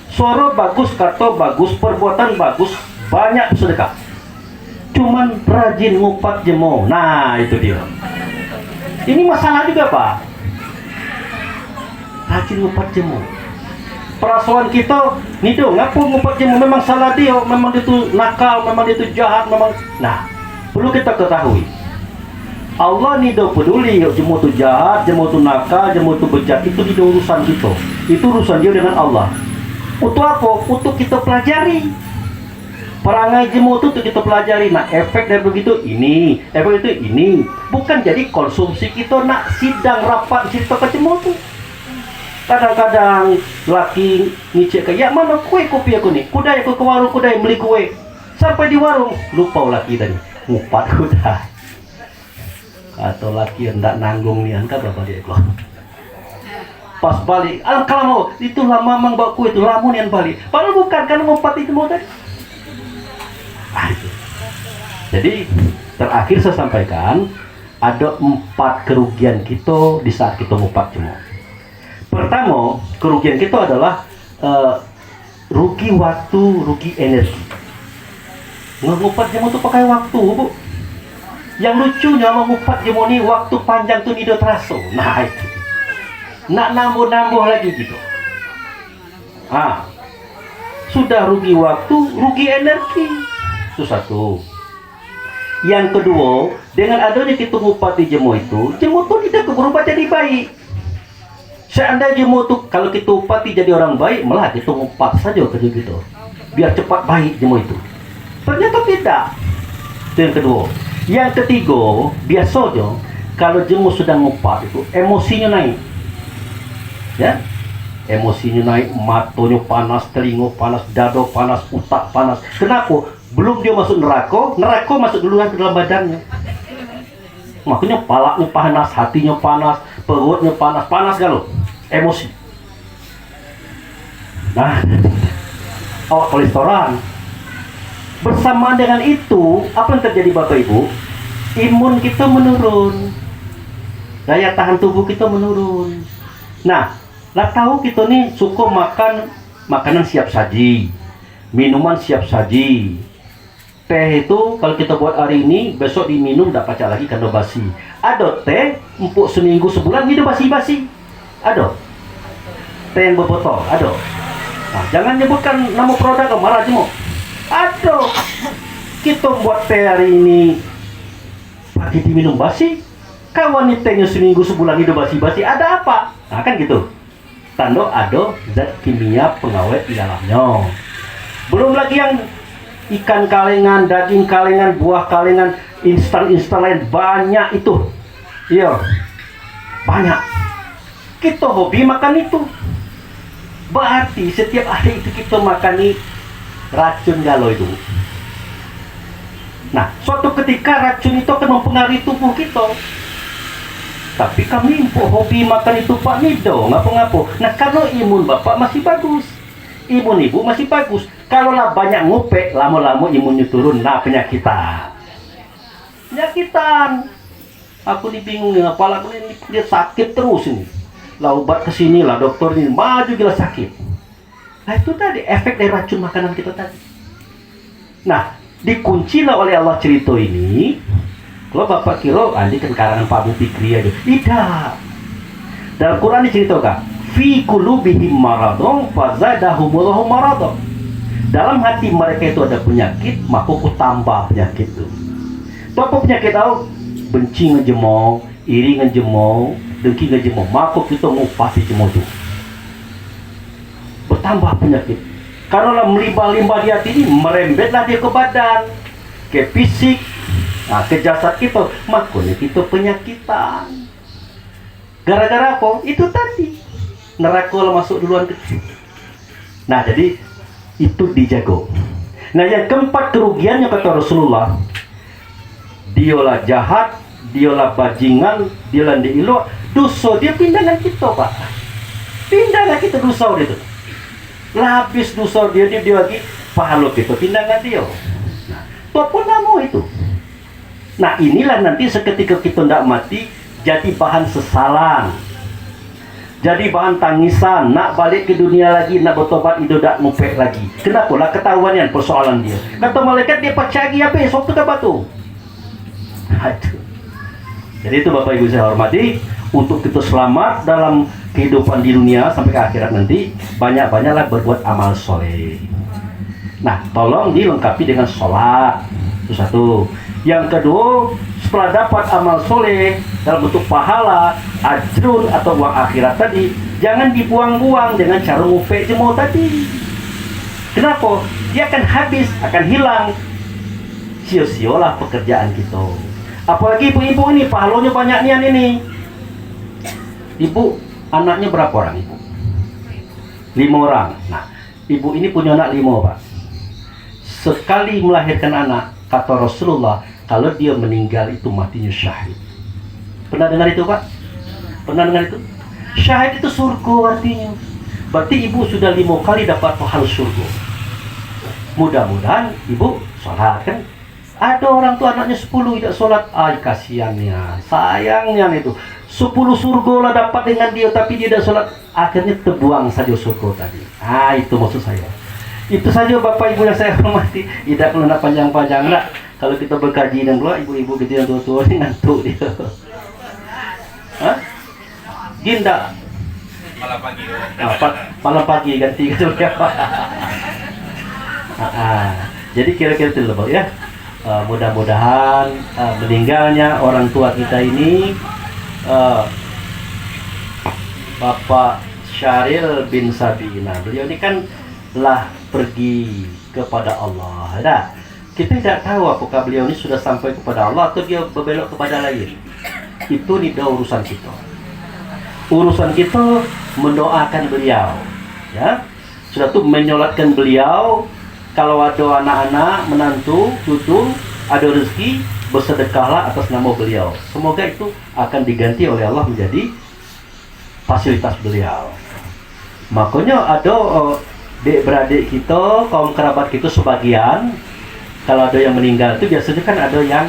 suara bagus, kata bagus, perbuatan bagus, banyak sedekah. Cuman rajin ngupat jemo. Nah, itu dia. Ini masalah juga, Pak. Rajin ngupat jemo. Perasaan kita, nih dong, ngapu ngupat jemo memang salah dia, memang itu nakal, memang itu jahat, memang. Nah, perlu kita ketahui. Allah nih dong peduli, jemo itu jahat, jemo itu nakal, jemo itu bejat, itu di urusan kita. Itu urusan dia dengan Allah. Untuk apa? Untuk kita pelajari. Perangai jemu itu untuk kita pelajari. Nah, efek dari begitu ini, efek itu ini. Bukan jadi konsumsi kita nak sidang rapat cerita ke jemu itu. Kadang-kadang laki ngicek ke, ya mana kue kopi aku nih? Kudai aku ke warung, kudai beli kue. Sampai di warung, lupa laki tadi. Ngupat kudai. Atau laki yang tak nanggung nih, angka berapa dia keluar. Pas balik, kalau mau, itulah mamang bawa kue, itu lamun yang balik. Padahal bukan, kan ngupat itu mau tadi. Jadi terakhir saya sampaikan ada 4 kerugian kita di saat kita ngupat jemu. Pertama, kerugian kita adalah rugi waktu, rugi energi. Ngupat jemu itu pakai waktu, Bu. Yang lucunya ngupat jemu ini waktu panjang tuh tidak terasa. Nah itu, nak nambah lagi gitu. Sudah rugi waktu, rugi energi. Itu satu. Yang kedua, dengan adanya kita ngupati jemu itu tidak berubah jadi baik. Seandainya jemu itu kalau kita upati jadi orang baik, malah kita ngupat saja kerja gitu, biar cepat baik jemu itu. Ternyata tidak. Itu yang kedua. Yang ketiga, biasanya kalau jemu sedang ngupat itu emosinya naik, ya. Emosinya naik, matanya panas, telinga panas, dada panas, otak panas. Kenapa? Belum dia masuk neraka masuk duluan ke dalam badannya. Makanya palanya panas, hatinya panas, perutnya panas kalau emosi. Nah, kolesterol. Bersamaan dengan itu, apa yang terjadi Bapak Ibu? Imun kita menurun, daya tahan tubuh kita menurun. Nah, lah tahu kita nih suka makan makanan siap saji, minuman siap saji. Teh itu kalau kita buat hari ini, besok diminum tidak pacak lagi karena basi. Ada teh empuk seminggu sebulan hidup basi-basi. Ada teh yang berbotol, ada. Nah, jangan nyebutkan nama produk, marah semua. Ada. Kita buat teh hari ini pagi diminum basi, kawan tehnya seminggu sebulan hidup basi-basi. Ada apa? Nah kan gitu. Tanda ada zat kimia pengawet di dalamnya. Belum lagi yang ikan kalengan, daging kalengan, buah kalengan, instan lain banyak itu. Iya, banyak. Kita hobi makan itu. Berarti setiap hari itu kita makan racun galau itu. Nah, suatu ketika racun itu akan mempengaruhi tubuh kita. Tapi kami hobi makan itu Pak Nido, ngapa-ngapa. Nah, kalau imun Bapak masih bagus, imun Ibu masih bagus. Kalaulah banyak ngopek, lama-lama imunnya turun, nah penyakitan. Aku nih bingung nih, kepala aku ini dia sakit terus ini. Lah obat kesini lah, dokter ini maju gila sakit. Nah itu tadi efek dari racun makanan kita tadi. Nah, dikuncilah oleh Allah cerita ini. Kalau Bapak kira, ini kan karangan Pak Fikri aja. Tidak. Dalam Quran diceritakan, fi qulubihim maradun fazadahumullahu maradun. Dalam hati mereka itu ada penyakit, maka aku tambah penyakit itu. Apa penyakit tahu? Benci ngejemau, iri ngejemau, dengki ngejemau, maka kita ngupasi jemau itu. Bertambah penyakit. Karena melimpah-limpah di hati ini, merembetlah dia ke badan, ke fisik, nah, ke jasad kita, makanya kita penyakitan. Gara-gara apa? Itu tadi. Neraka masuk duluan kecil. Nah, jadi itu dijago. Nah, yang keempat kerugiannya kata Rasulullah, dialah jahat, dialah bajingan, dialah diilo, dosa dia pindahan kita Pak. Pindahan kita dosa itu. Lapis dosa dia lagi pahala kita pindahan dia. Nah, Tua pun nggak mau itu. Nah inilah nanti seketika kita tidak mati jadi bahan sesalan, jadi bahan tangisan, nak balik ke dunia lagi, nak bertobat itu tidak mupek lagi. Kenapa lah ketahuan yang persoalan dia. Kata malaikat dia pacagi apa esok tu dapat tu. Jadi itu Bapak Ibu saya hormati, untuk kita selamat dalam kehidupan di dunia sampai ke akhirat nanti, banyak-banyaklah berbuat amal soleh. Nah, tolong dilengkapi dengan sholat. Itu satu. Yang kedua, setelah dapat amal soleh dalam bentuk pahala, ajrun atau uang akhirat tadi, jangan dibuang-buang dengan cara ngupek jemur tadi. Kenapa? Dia akan habis, akan hilang. Sia-sialah pekerjaan kita. Apalagi ibu-ibu ini, pahalanya banyak nian ini. Ibu, anaknya berapa orang ibu? 5 orang. Nah, ibu ini punya anak 5 Pak. Sekali melahirkan anak, kata Rasulullah, kalau dia meninggal itu matinya syahid. Pernah dengar itu Pak? Pernah dengar itu? Syahid itu surga artinya. Berarti ibu sudah 5 kali dapat pahala surga. Mudah-mudahan ibu sholat kan. Ada orang tua anaknya 10 tidak sholat. Ay kasihannya, sayangnya itu. 10 surga lah dapat dengan dia, tapi dia tidak sholat. Akhirnya terbuang saja surga tadi. Itu maksud saya. Itu saja Bapak Ibu yang saya hormati. Tidak perlu nak panjang-panjang lah. Kalau kita berkaji dan pula ibu-ibu gitu yang tua-tua ini ngantuk dia. Hah? Ginda. Malam pagi. Malam pagi ganti gitu ya. Jadi kira-kira itu loh ya. Mudah-mudahan meninggalnya orang tua kita ini, Bapak Syahril bin Sabina, beliau ini kan telah pergi kepada Allah. Nah, kita tidak tahu apakah beliau ini sudah sampai kepada Allah atau dia berbelok kepada lain. Itu tidak urusan kita. Urusan kita mendoakan beliau, ya. Sudah tuh menyolatkan beliau. Kalau ada anak-anak, menantu, cucu, ada rezeki, bersedekahlah atas nama beliau. Semoga itu akan diganti oleh Allah menjadi fasilitas beliau. Makanya ada adik-beradik kita, kaum kerabat kita sebagian, kalau ada yang meninggal itu biasanya kan ada yang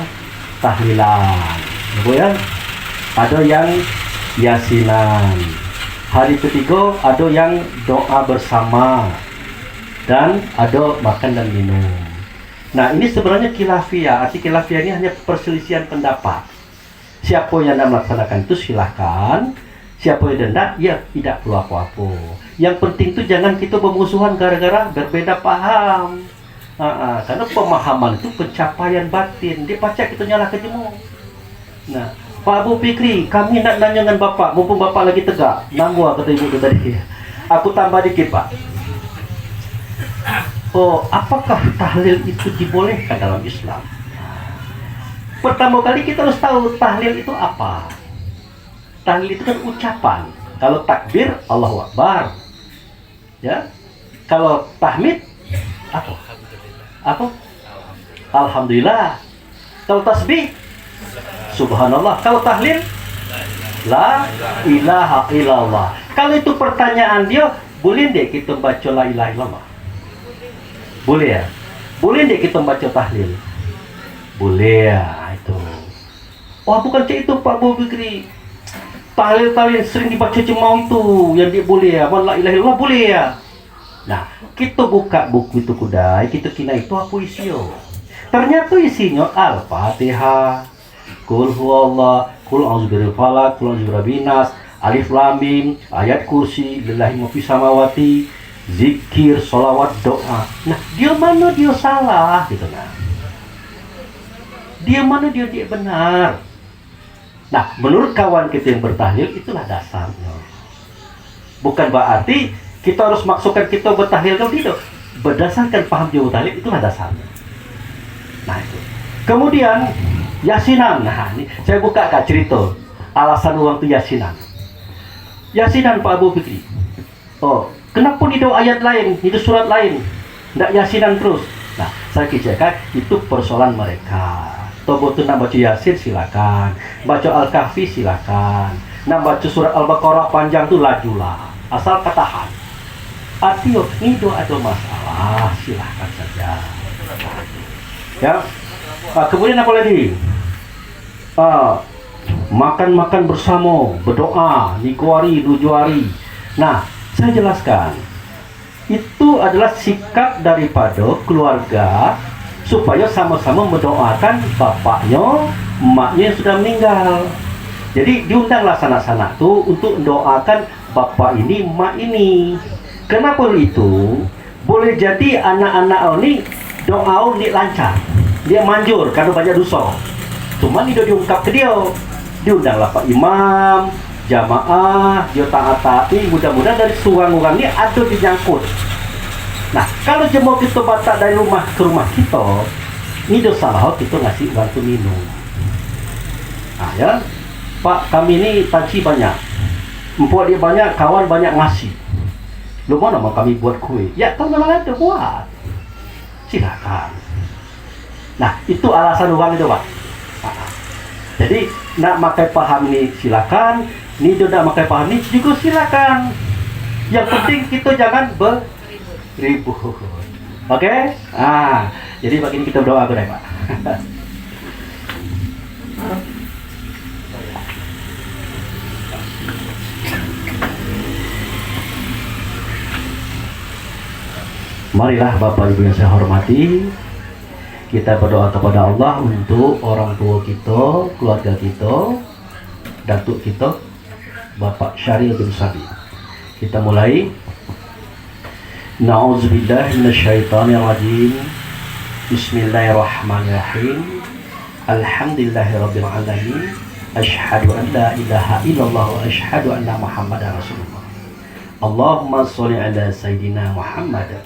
tahlilan, ya, ada yang yasinan. Hari ketiga ada yang doa bersama, dan ada makan dan minum. Nah ini sebenarnya khilafiyah. Arti khilafiyah ini hanya perselisihan pendapat. Siapa yang nak melaksanakan itu silahkan. Siapa yang tidak, ya tidak perlu apa-apa. Yang penting itu jangan kita bermusuhan gara-gara berbeda paham. Karena pemahaman itu pencapaian batin. Dia pacak kita nyala ke jemur. Nah, Pak Abu Fikri, kami nak nanya dengan Bapak, mumpung Bapak lagi tegak. Nangwa kata ibu itu tadi. Aku tambah dikit Pak. Apakah tahlil itu dibolehkan dalam Islam? Pertama kali kita harus tahu tahlil itu apa. Tahlil itu kan ucapan. Kalau takbir, Allahu Akbar. Ya. Kalau tahmid, apa? Alhamdulillah. Kalau tasbih, Subhanallah. Kalau tahlil, La ilaha illallah. Kalau itu pertanyaan dia, boleh deh kita baca La ilaha illallah? Boleh ya? Boleh deh kita baca tahlil? Boleh ya, itu. Bukan cek itu Pak Bu Fikri. Tahlil-tahlil sering dibaca cemau itu yang dia boleh ya. La ilaha illallah boleh ya. Nah, kita buka buku itu kudai, kita kira itu apa isinya. Ternyata isinya Al-Fatihah, Qul huwallah, Qul a'udzu falaq, Qul a'udzu birabbin-nas, Alif Lam Mim, ayat kursi, lillahi ma fis samawati, zikir, sholawat, doa. Nah, dia mana dia salah gitu nah. Dia mana dia benar. Nah, menurut kawan kita yang bertahlil itulah dasarnya. Bukan berarti kita harus maksudkan kita bertahlil kalau tidak. Berdasarkan paham dia bertahlil itulah dasarnya. Nah, itu. Kemudian yasinan. Nah, ini saya buka kak cerita alasan uang itu yasinan. Yasinan Pak Abu Fikri. Kenapa itu ayat lain, itu surat lain, tidak yasinan terus? Nah, saya kirakan itu persoalan mereka. Tobo itu nak baca yasin silakan, baca al-kahfi silakan, nak baca surat al-baqarah panjang itu lajulah, asal ketahan. Artinya itu ada masalah, silakan saja. Ya. Kemudian apa lagi? Makan-makan bersama, berdoa, nikuari, nujuari. Nah, saya jelaskan. Itu adalah sikap daripada keluarga supaya sama-sama mendoakan bapaknya, emaknya yang sudah meninggal. Jadi diundanglah sanak-sanak tuh untuk mendoakan bapak ini, emak ini. Kenapa itu? Boleh jadi anak-anak ini doa ini lancar, dia manjur karena banyak dosa. Cuma ini diungkap ke dia. Diundanglah Pak Imam, jamaah, dia taat-taati, mudah-mudahan dari orang ini ada dinyangkut. Nah, kalau jemaah kita batak dari rumah ke rumah kita, ini dosa lah kita ngasih bantu minum. Nah ya, Pak, kami ini panci banyak, empuk dia banyak, kawan banyak ngasih. Lu mana mau kami buat kue? Ya, kau memang ada buat. Silakan. Nah, itu alasan orang itu, Pak. Nah, jadi nak makai paham ini silakan, ni tidak makai paham ini juga silakan. Yang penting kita jangan beribut. Oke? Jadi begini kita berdoa deh, Pak. Marilah Bapak Ibu yang saya hormati, kita berdoa kepada Allah untuk orang tua kita, keluarga kita, datuk kita, Bapak Syaril bin Sabi. Kita mulai. Na'udzubillahi minasyaitonirrajim. Bismillahirrahmanirrahim. Alhamdulillahirabbil alamin. Asyhadu an la ilaha illallah wa asyhadu anna Muhammadar Rasulullah. Allahumma sholli ala sayidina Muhammad.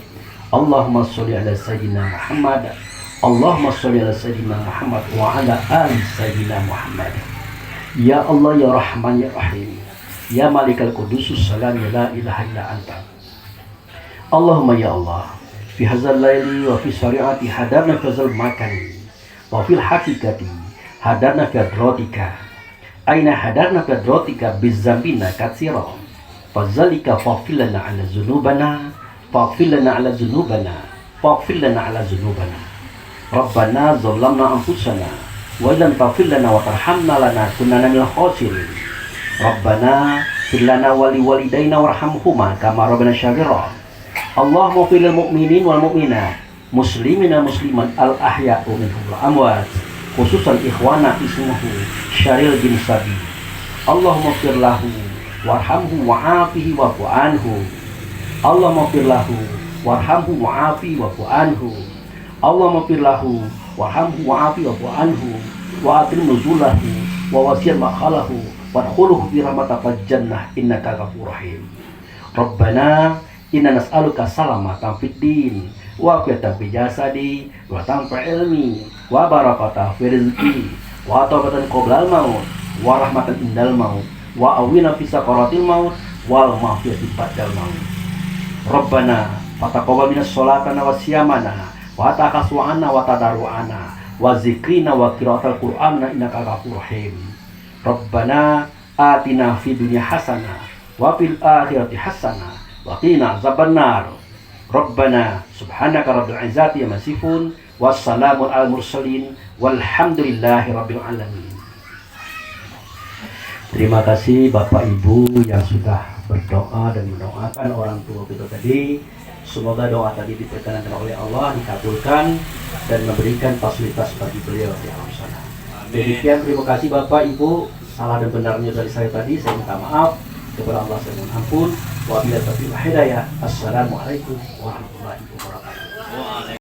Allahumma sholli ala sayyidina Muhammad. Allahumma sholli ala sayyidina Muhammad wa ala ali sayyidina Muhammad. Ya Allah ya Rahman ya Rahim. Ya Malikal Qudusus Salam ya la ilaha illa anta. Allahumma ya Allah, fi hadzal laili wa fi syari'ati hadarna fi hadzal makani wa fil haqiqati hadarna fi hadratika. Aina hadarna fi hadratika bizzambina katsira. Fadzalika faghfir lana 'ala dzunubana. Faghfir lana 'ala dzunubana, faghfir lana 'ala dzunubana. Rabbana zalamna anfusana wa illam taghfir lana wa tarhamna lanakunanna minal khasirin. Rabbana fir lana wa liwalidayna warhamhuma kama rabbana syaghira. Allahumma fil lil mu'minin wal mu'minat, muslimin wal muslimat al ahya'u minhum wal amwat, khususan ikhwana ismuhu Syaril bin Sabi. Allahumma fir lahu warhamhu wa'afihi wa'fu anhu. Allahumma fir lahu warhamhu wa'afihi wa'fu anhu. Allahumma fir lahu warhamhu wa'afihi wa'fu anhu wa akrim nuzulahu wa wasi'an maqalahu wadkhuluhu bi rahmatika jannah innaka ghafurur rahim. Rabbana inna nas'aluka salamatan fid din wa afiyatan fi jasadi wa tanfa ilmi wa barakatan fi rizqi wa taubatan qabla al-maut wa rahmatan indal maut wa awina fi sakaratil maut wal maghfirati ba'dal maut. Rabbana fataqabbal minas sholatana wa siyamana wa takaswa'ana wa tadaru'ana wa zikrina wa qira'atal qur'ana innaka ghafurur rahim. Rabbana atina fid dunya hasanah wa fil akhirati hasanah wa qina azabannar. Rabbana subhanaka rabbil izzati amma yasifun wassalamun alal mursalin walhamdulillahi rabbil alamin. Terima kasih Bapak Ibu yang sudah berdoa dan mendoakan orang tua kita tadi. Semoga doa tadi diperkenankan oleh Allah, dikabulkan dan memberikan fasilitas bagi beliau di alam sana. Demikian, terima kasih Bapak Ibu. Salah dan benarnya dari saya tadi, saya minta maaf. Kepada Allah saya mohon ampun. Wabillahi taufiq wal hidayah. Assalamualaikum warahmatullahi wabarakatuh.